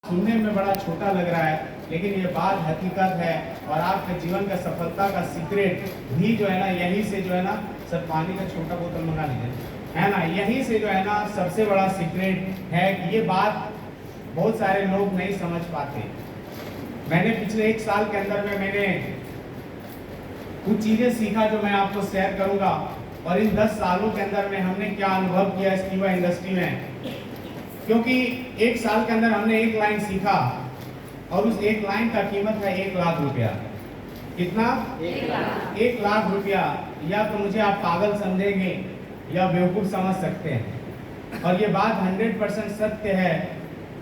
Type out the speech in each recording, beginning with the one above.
सुनने में बड़ा छोटा लग रहा है, लेकिन ये बात हकीकत है। और आपके जीवन का सफलता का सीक्रेट भी जो है ना, यही से जो है ना, सर पानी का छोटा बोतल मंगा लीजिए, है ना, यही से जो है ना सबसे बड़ा सीक्रेट है कि ये बात बहुत सारे लोग नहीं समझ पाते। मैंने पिछले 1 साल के अंदर में मैंने कुछ चीज़ें सीखा जो मैं आपको शेयर करूंगा, और इन 10 सालों के अंदर में हमने क्या अनुभव किया इस युवा इंडस्ट्री में। क्योंकि 1 साल के अंदर हमने एक लाइन सीखा, और उस एक लाइन का कीमत है 1 लाख रुपया। कितना? 1 लाख रुपया। या तो मुझे आप पागल समझेंगे या बेवकूफ़ समझ सकते हैं, और ये बात 100% सत्य है,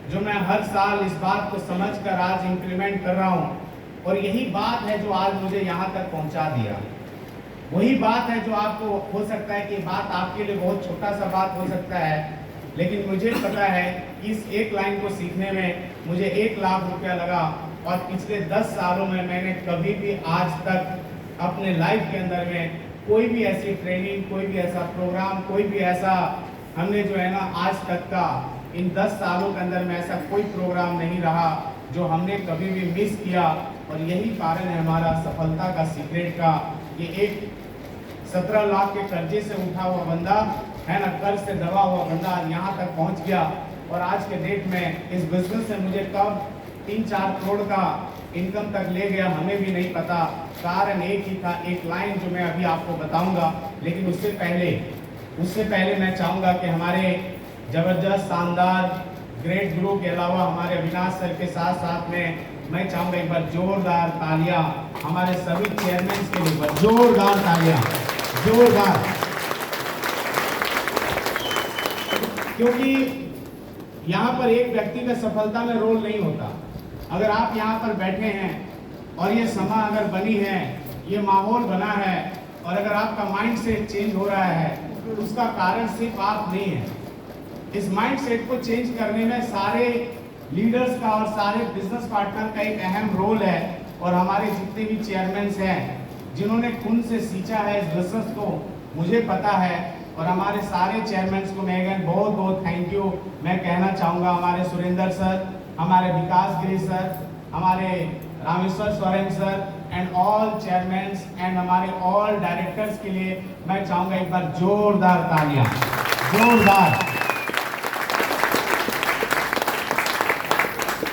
जो मैं हर साल इस बात को समझकर आज इंप्लीमेंट कर रहा हूँ। और यही बात है जो आज मुझे यहाँ तक पहुँचा दिया। वही बात है जो आपको हो सकता है कि बात आपके लिए बहुत छोटा सा बात हो सकता है, लेकिन मुझे पता है इस एक लाइन को सीखने में मुझे 1 लाख रुपया लगा। और पिछले 10 सालों में मैंने कभी भी आज तक अपने लाइफ के अंदर में कोई भी ऐसी ट्रेनिंग, कोई भी ऐसा प्रोग्राम, कोई भी ऐसा हमने जो है ना आज तक का इन 10 सालों के अंदर में ऐसा कोई प्रोग्राम नहीं रहा जो हमने कभी भी मिस किया। और यही कारण है हमारा सफलता का सीक्रेट का। ये एक 17 लाख के कर्जे से उठा हुआ बंदा है ना, कर्ज से दबा हुआ बंदा यहाँ तक पहुँच गया। और आज के डेट में इस बिजनेस से मुझे कब 3-4 करोड़ का इनकम तक ले गया हमें भी नहीं पता। कारण एक ही था, एक लाइन जो मैं अभी आपको बताऊंगा। लेकिन उससे पहले मैं चाहूँगा कि हमारे जबरदस्त शानदार ग्रेट गुरु के अलावा हमारे अविनाश सर के साथ साथ में मैं चाहूँगा एक बार जोरदार तालियां हमारे सभी चेयरमैन के लिए, जोरदार तालियां, जोरदार। क्योंकि यहाँ पर एक व्यक्ति का सफलता में रोल नहीं होता। अगर आप यहाँ पर बैठे हैं और ये समा अगर बनी है, ये माहौल बना है, और अगर आपका माइंड सेट चेंज हो रहा है, तो उसका कारण सिर्फ आप नहीं है। इस माइंड सेट को चेंज करने में सारे लीडर्स का और सारे बिजनेस पार्टनर का एक अहम रोल है। और हमारे जितने भी चेयरमैन हैं जिन्होंने खून से सींचा है इस बिजनेस को, मुझे पता है। और हमारे सारे चेयरमैन को मैं अगेन बहुत बहुत थैंक यू मैं कहना चाहूँगा। हमारे सुरेंद्र सर, हमारे विकास गिरी सर, हमारे Rameshwar Soren sir and all chairman and हमारे ऑल डायरेक्टर्स के लिए मैं चाहूँगा एक बार जोरदार तालियां, जोरदार।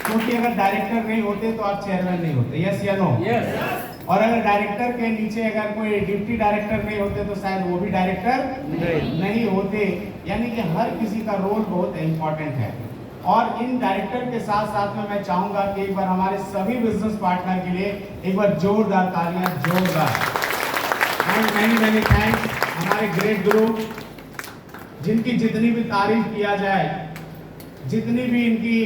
क्योंकि अगर डायरेक्टर नहीं होते तो आप चेयरमैन नहीं होते, यस या नो? यस। और अगर डायरेक्टर के नीचे अगर कोई डिप्टी डायरेक्टर नहीं होते तो शायद वो भी डायरेक्टर नहीं होते। यानी कि हर किसी का रोल बहुत इम्पोर्टेंट है। और इन डायरेक्टर के साथ साथ में मैं चाहूंगा कि एक बार हमारे सभी बिजनेस पार्टनर के लिए एक बार जोरदार तालियां, जोरदार। एंड मैनी थैंक्स हमारे ग्रेट गुरु, जिनकी जितनी भी तारीफ किया जाए, जितनी भी इनकी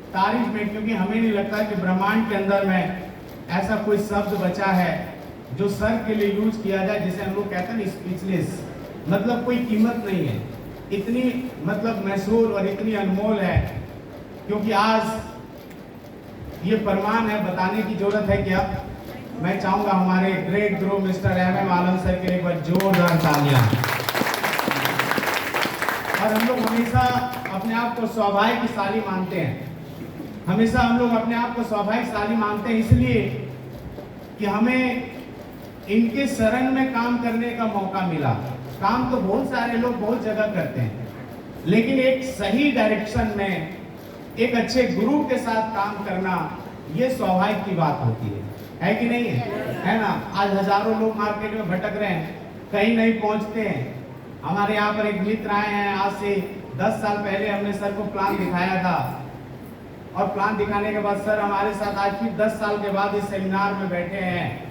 तारीफ में, क्योंकि हमें नहीं लगता कि ब्रह्मांड के अंदर में ऐसा कोई शब्द बचा है जो सर के लिए यूज किया जाए, जिसे हम लोग कहते हैं स्पीचलेस, मतलब कोई कीमत नहीं है। इतनी मतलब मशहूर और इतनी अनमोल है, क्योंकि आज ये प्रमाण है, बताने की जरूरत है क्या। मैं चाहूंगा हमारे ग्रेट गुरु मिस्टर MM आलम सर के लिए एक बार जोरदार तालियां। और हम लोग हमेशा अपने आप को सौभाग्यशाली मानते हैं, हमेशा हम लोग अपने आप को सौभाग्यशाली मानते हैं, इसलिए कि हमें इनके शरण में काम करने का मौका मिला। काम तो बहुत सारे लोग बहुत जगह करते हैं, लेकिन एक सही डायरेक्शन में एक अच्छे गुरु के साथ काम करना, ये सौभाग्य की बात होती है कि नहीं है ना। आज हजारों लोग मार्केट में भटक रहे हैं, कहीं नहीं पहुंचते हैं। हमारे यहाँ पर एक मित्र आए हैं, आज से 10 साल पहले हमने सर को प्लान दिखाया था, और प्लान दिखाने के बाद सर हमारे साथ आज फिर 10 साल के बाद इस सेमिनार में बैठे हैं।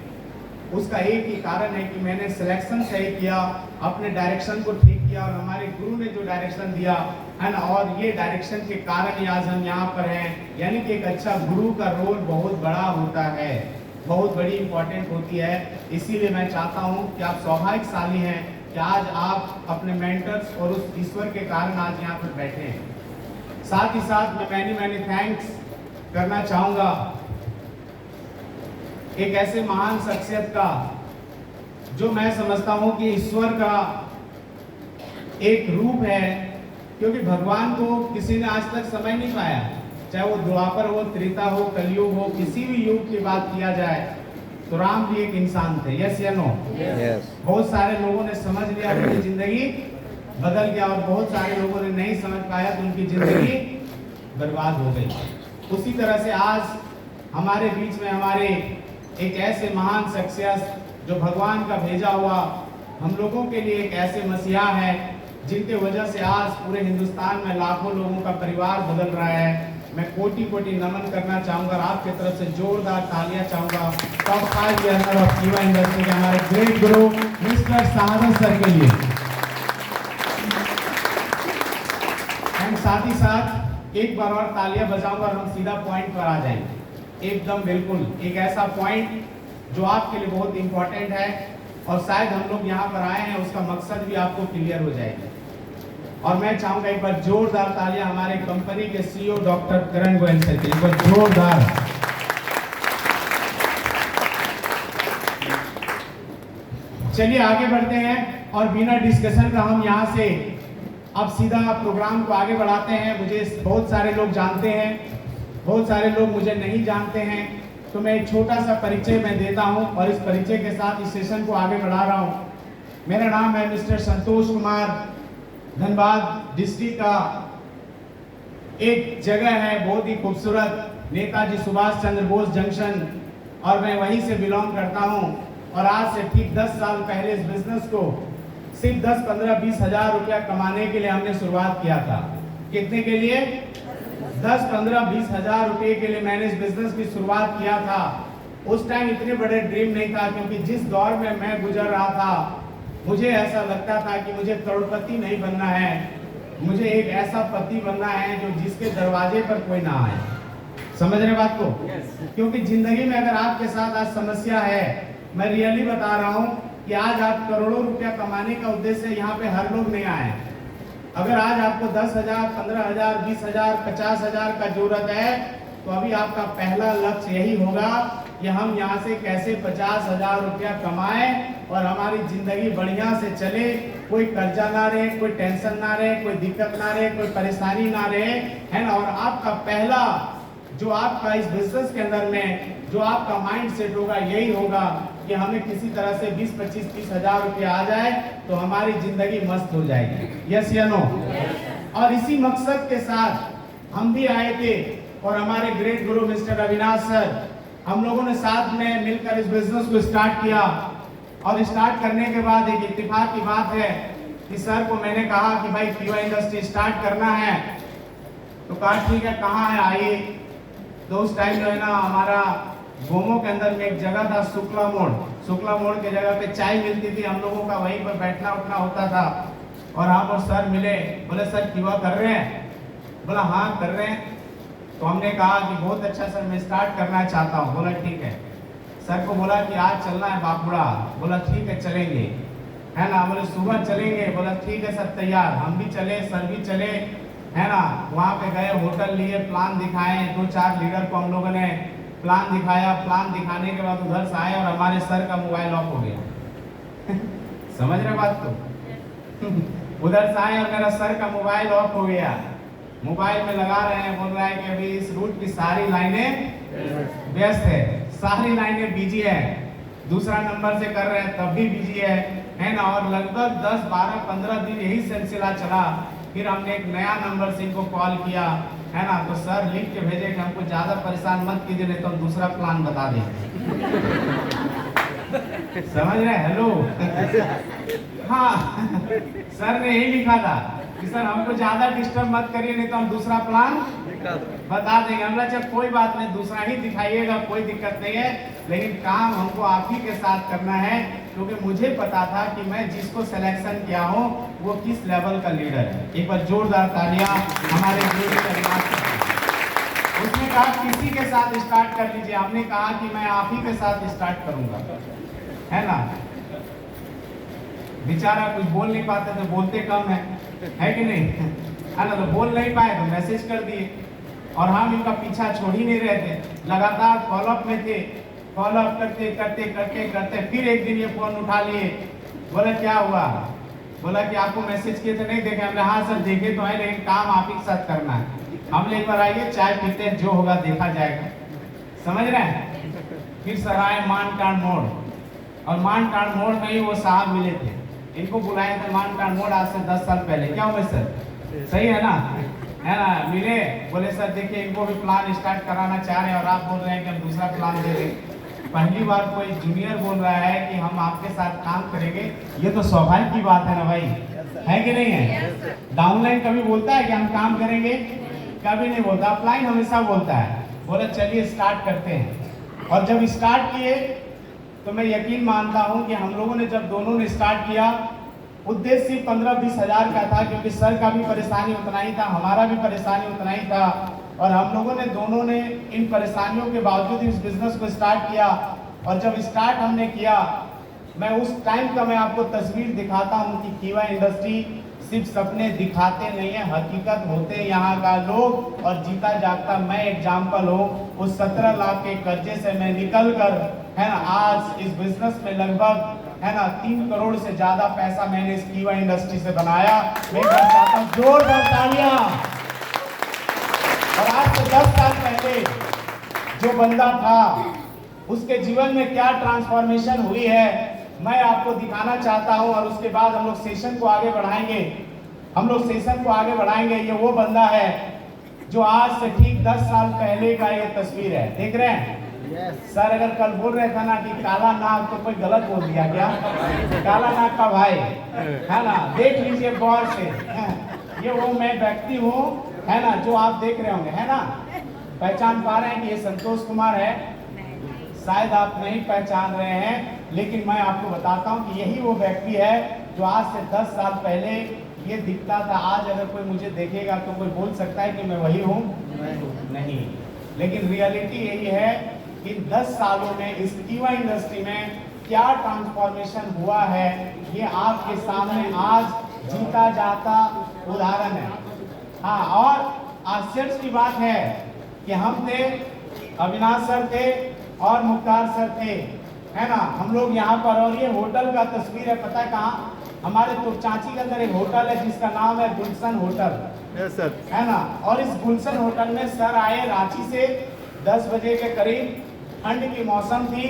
उसका एक ही कारण है कि मैंने सिलेक्शन सही किया, अपने डायरेक्शन को ठीक किया, और हमारे गुरु ने जो डायरेक्शन दिया है ना, और ये डायरेक्शन के कारण ही आज हम यहाँ पर हैं। यानी कि एक अच्छा गुरु का रोल बहुत बड़ा होता है, बहुत बड़ी इंपॉर्टेंट होती है। इसीलिए मैं चाहता हूँ कि आप सौभाग्यशाली हैं कि आज आप अपने मेंटर्स और उस ईश्वर के कारण आज यहाँ पर बैठे हैं। साथ ही साथ मैं मैनी थैंक्स करना चाहूँगा एक ऐसे महान शख्सियत का, जो मैं समझता हूं कि ईश्वर का एक रूप है, क्योंकि भगवान को किसी ने आज तक समझ नहीं पाया। चाहे वो द्वापर हो, त्रेता हो, कलयुग हो, किसी भी युग की बात किया जाए तो राम भी एक इंसान थे। यस या नो? बहुत सारे लोगों ने समझ लिया, उनकी जिंदगी बदल गया, और बहुत सारे लोगों ने नहीं समझ पाया तो उनकी जिंदगी बर्बाद हो गई। उसी तरह से आज हमारे बीच में हमारे एक ऐसे महान शख्सियत जो भगवान का भेजा हुआ हम लोगों के लिए एक ऐसे मसीहा है जिनके वजह से आज पूरे हिंदुस्तान में लाखों लोगों का परिवार बदल रहा है। मैं कोटि कोटि नमन करना चाहूंगा, आपके तरफ से जोरदार तालियां चाहूंगा टॉप 5 रनर ऑफ कीवा इंडस्ट्री के हमारे ग्रेट गुरु मिस्टर शहादत सर के लिए। एंड साथ ही साथ एक बार और तालियां बजाऊंगा और हम सीधा पॉइंट पर आ जाएंगे। एकदम बिल्कुल एक ऐसा पॉइंट जो आपके लिए बहुत इंपॉर्टेंट है और शायद हम लोग यहाँ पर आए हैं उसका मकसद भी आपको क्लियर हो जाएगा। और मैं चाहूंगा एक बार जोरदार तालियां हमारे कंपनी के सीईओ डॉक्टर करण गोयल से, एक बार जोरदार। चलिए आगे बढ़ते हैं और बिना डिस्कशन का हम यहाँ से अब सीधा प्रोग्राम को आगे बढ़ाते हैं। मुझे बहुत सारे लोग जानते हैं, बहुत सारे लोग मुझे नहीं जानते हैं, तो मैं एक छोटा सा परिचय मैं देता हूं और इस परिचय के साथ इस सेशन को आगे बढ़ा रहा हूं। मेरा नाम है मिस्टर संतोष कुमार। धनबाद डिस्ट्रिक्ट का एक जगह है बहुत ही खूबसूरत, नेताजी सुभाष चंद्र बोस जंक्शन, और मैं वहीं से बिलोंग करता हूं। और आज से ठीक 10 साल पहले इस बिजनेस को सिर्फ 10, 15, 20 हजार रुपया कमाने के लिए हमने शुरुआत किया था। कितने के लिए? 10, 15, 20 हजार रुपए के लिए मैंने इस बिजनेस की शुरुआत किया था। उस टाइम इतने बड़े ड्रीम नहीं था, क्योंकि जिस दौर में मैं गुजर रहा था मुझे ऐसा लगता था कि मुझे करोड़पति नहीं बनना है, मुझे एक ऐसा पति बनना है जो जिसके दरवाजे पर कोई ना आए। समझ रहे बात को? क्योंकि जिंदगी में अगर आपके साथ आज समस्या है, मैं रियली बता रहा हूँ कि आज आप करोड़ों रुपया कमाने का उद्देश्य यहाँ पे हर लोग नहीं आए। अगर आज आपको 10,000, 15,000, 20,000, 50,000 का जरूरत है तो अभी आपका पहला लक्ष्य यही होगा कि हम यहाँ से कैसे 50,000 रुपया कमाएं और हमारी जिंदगी बढ़िया से चले, कोई कर्जा ना रहे, कोई टेंशन ना रहे, कोई दिक्कत ना रहे, कोई परेशानी ना रहे, है ना। और आपका पहला जो आपका इस बिजनेस के अंदर में जो आपका माइंड सेट होगा यही होगा कि हमें किसी तरह से 20, 25, 30 हजार रुपया आ जाए तो हमारी जिंदगी मस्त हो जाएगी। यस या नो? और इसी मकसद के साथ हम भी आए थे और हमारे ग्रेट गुरु मिस्टर अविनाश सर, हम लोगों ने साथ में मिलकर इस बिजनेस को स्टार्ट किया। और स्टार्ट करने के बाद एक इत्तेफाक की बात है कि सर को मैंने कहा कि भाई कीवा इंडस्ट्री स्टार्ट करना है, तो कहा ठीक है, कहाँ है आइए। तो उस टाइम जो है ना हमारा गोमो के अंदर में एक जगह था शुक्ला मोड़ के जगह पे चाय मिलती थी, हम लोगों का वहीं पर बैठना उठना होता था। और आप और सर मिले, बोले सर कीवा कर रहे हैं? बोला हाँ कर रहे हैं। तो हमने कहा कि बहुत अच्छा सर, मैं स्टार्ट करना चाहता हूँ। बोला ठीक है। सर को बोला कि आज चलना है बापुड़ा। बोला ठीक है चलेंगे, है ना। बोले सुबह चलेंगे। बोला ठीक है सर तैयार। हम भी चले, सर भी चले, है ना। वहाँ पे गए, होटल लिए, प्लान दिखाए, 2-4 लीडर को हम लोगों ने प्लान दिखाया। प्लान दिखाने के बाद उधर से आए और हमारे सर का मोबाइल ऑफ हो गया। समझ रहे बात को? उधर से आए और मेरा सर का मोबाइल ऑफ हो गया। मोबाइल में लगा रहे हैं, बोल रहा है कि अभी इस रूट की सारी लाइनें व्यस्त है, सारी लाइनें बिजी है। दूसरा नंबर से कर रहे हैं तब भी बिजी है ना। और लगभग 10, 12, 15 दिन यही सिलसिला चला। फिर हमने एक नया नंबर से इनको कॉल किया, है ना। तो सर लिख के भेजे कि हमको ज्यादा परेशान मत कीजिए, नहीं तो हम दूसरा प्लान बता देंगे। समझ रहे? हेलो। हाँ, सर ने यही लिखा था कि सर हमको ज्यादा डिस्टर्ब मत करिए, नहीं तो हम दूसरा प्लान बता देंगे। हमने जब कोई बात नहीं, दूसरा ही दिखाइएगा, कोई दिक्कत नहीं है, लेकिन काम हमको आप ही के साथ करना है। क्योंकि मुझे पता था कि मैं जिसको सिलेक्शन किया हूँ वो किस लेवल का लीडर है। एक बार जोरदार तालियां हमारे उसने कहा किसी के साथ स्टार्ट कर लीजिए। हमने कहा कि मैं आप ही के साथ स्टार्ट करूंगा, है ना। बेचारा कुछ बोल नहीं पाते तो बोलते कम है कि नहीं, है ना। तो बोल नहीं पाए तो मैसेज कर दिए और हम इनका पीछा छोड़ ही नहीं रहे थे, लगातार फॉलोअप में थे। फॉलोअप करते करते करते करते फिर एक दिन ये फोन उठा लिए। बोला क्या हुआ? बोला कि आपको मैसेज किए थे नहीं देखे। हमने हाँ सर देखे तो है, लेकिन काम आप ही के साथ करना है। हम ले पर आइए, चाय पीते हैं, जो होगा देखा जाएगा, समझ रहे हैं। फिर सर आए मानकांड मोड़, और मानकांड मोड़ में ही वो साहब मिले थे, इनको बुलाए थे मानकांड मोड़ आज से 10 साल पहले। क्या हुआ सर, सही है ना, मिले, बोले सर देखिए इनको भी प्लान स्टार्ट कराना चाह रहे हैं और आप बोल रहे हैं कि हम दूसरा प्लान दे दें। पहली बार कोई जूनियर बोल रहा है कि हम आपके साथ काम करेंगे, ये तो सौभाग्य की बात है ना भाई, है कि नहीं है। डाउनलाइन कभी बोलता है कि हम काम करेंगे, कभी नहीं बोलता, अपलाइन हमेशा बोलता है। बोला चलिए स्टार्ट करते हैं, और जब स्टार्ट किए तो मैं यकीन मानता हूं कि हम लोगों ने जब दोनों ने स्टार्ट किया, उद्देश्य 15-20 हज़ार का था, क्योंकि सर का भी परेशानी उतना ही था, हमारा भी परेशानी उतना ही था, और हम लोगों ने दोनों ने इन परेशानियों के बावजूद इस बिजनेस को स्टार्ट किया। और जब स्टार्ट हमने किया, मैं उस टाइम का मैं आपको तस्वीर दिखाता हूं कि कीवा इंडस्ट्री सिर्फ सपने दिखाते नहीं है, हकीकत होते हैं यहाँ का लोग, और जीता जागता मैं एग्जाम्पल हूँ। उस 17 लाख के कर्जे से मैं निकल कर, है ना, आज इस बिजनेस में लगभग, है ना, 3 करोड़ से ज्यादा पैसा मैंने इस कीवा इंडस्ट्री से बनाया। मैं चाहता हूँ जोरदार तालियां। और आज से 10 साल पहले जो बंदा था, उसके जीवन में क्या ट्रांसफॉर्मेशन हुई है, मैं आपको दिखाना चाहता हूं। और उसके बाद हम लोग सेशन को आगे बढ़ाएंगे, ये वो बंदा है जो आज से ठीक 10 साल पहले का ये तस्वीर है, देख रहे हैं। सर अगर कल बोल रहे थे ना कि काला नाग, तो कोई गलत बोल दिया क्या, काला नाग का भाई, है ना, देख लीजिए गौर से, ये वो मैं व्यक्ति हूँ, है ना, जो आप देख रहे होंगे, है ना, पहचान पा रहे हैं कि ये संतोष कुमार है। शायद आप नहीं पहचान रहे हैं, लेकिन मैं आपको बताता हूं कि यही वो व्यक्ति है जो आज से 10 साल पहले ये दिखता था। आज अगर कोई मुझे देखेगा तो कोई बोल सकता है कि मैं वही हूं, नहीं। लेकिन रियलिटी यही है कि 10 सालों में इस कीवा इंडस्ट्री में क्या ट्रांसफॉर्मेशन हुआ है, ये आपके सामने आज जीता जाता उदाहरण है। हाँ, और आश्चर्य की बात है कि हम थे, अविनाश सर थे और मुख्तार सर थे, है ना, हम लोग यहाँ पर। और ये होटल का तस्वीर है, पता है कहाँ, हमारे तुरचांची के अंदर एक होटल है जिसका नाम है गुलशन होटल, सर, है ना। और इस गुलशन होटल में सर आए रांची से 10 बजे के करीब, ठंड की मौसम थी,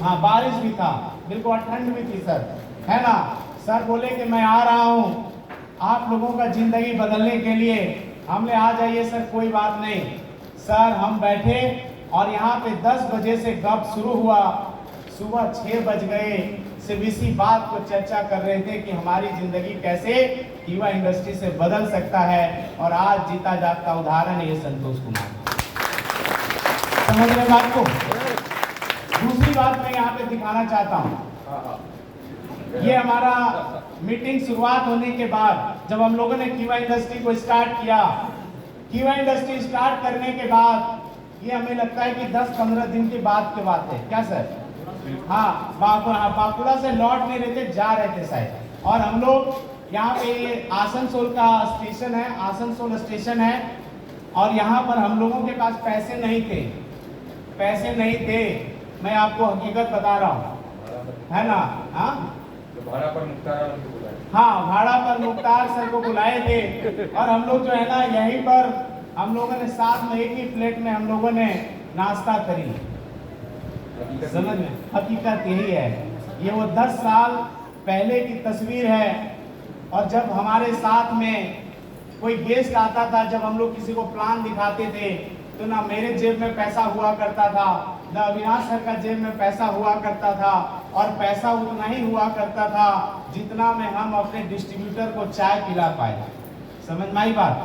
हाँ बारिश भी था, बिल्कुल ठंड भी थी सर, है ना। सर बोले कि मैं आ रहा हूँ आप लोगों का जिंदगी बदलने के लिए। हमने आ जाइए सर, कोई बात नहीं। सर हम बैठे और यहाँ पे 10 बजे से गप शुरू हुआ, सुबह 6 बज गए, सिर्फ इसी बात को चर्चा कर रहे थे कि हमारी जिंदगी कैसे कीवा इंडस्ट्री से बदल सकता है। और आज जीता जागता उदाहरण ये संतोष कुमार, समझ रहे बात को। दूसरी बात मैं यहाँ पे दिखाना चाहता हूँ, ये हमारा मीटिंग शुरुआत होने के बाद जब हम लोगों ने कीवा इंडस्ट्री को स्टार्ट किया, कीवा इंडस्ट्री स्टार्ट करने के बाद ये हमें लगता है कि 10-15 दिन के बाद की बात है, क्या सर, हाँ बांकुड़ा से लौट नहीं रहे थे, जा रहे थे शायद। और हम लोग यहाँ पे आसनसोल का स्टेशन है, आसनसोल स्टेशन है, और यहाँ पर हम लोगों के पास पैसे नहीं थे, मैं आपको हकीकत बता रहा हूँ, है ना। हाँ, भाड़ा पर मुख्तार सर को बुलाए थे, और हम लोग जो है ना यहीं पर हम लोगों ने साथ में एक ही प्लेट में हम लोगों ने नाश्ता करी, समझ में। हकीकत यही है, ये वो 10 साल पहले की तस्वीर है। और जब हमारे साथ में कोई गेस्ट आता था, जब हम लोग किसी को प्लान दिखाते थे, तो ना मेरे जेब में पैसा हुआ करता था, ना अविनाश सर का जेब में पैसा हुआ करता था, और पैसा उतना ही हुआ करता था जितना में हम अपने डिस्ट्रीब्यूटर को चाय पिला पाए। समझ में आई बात।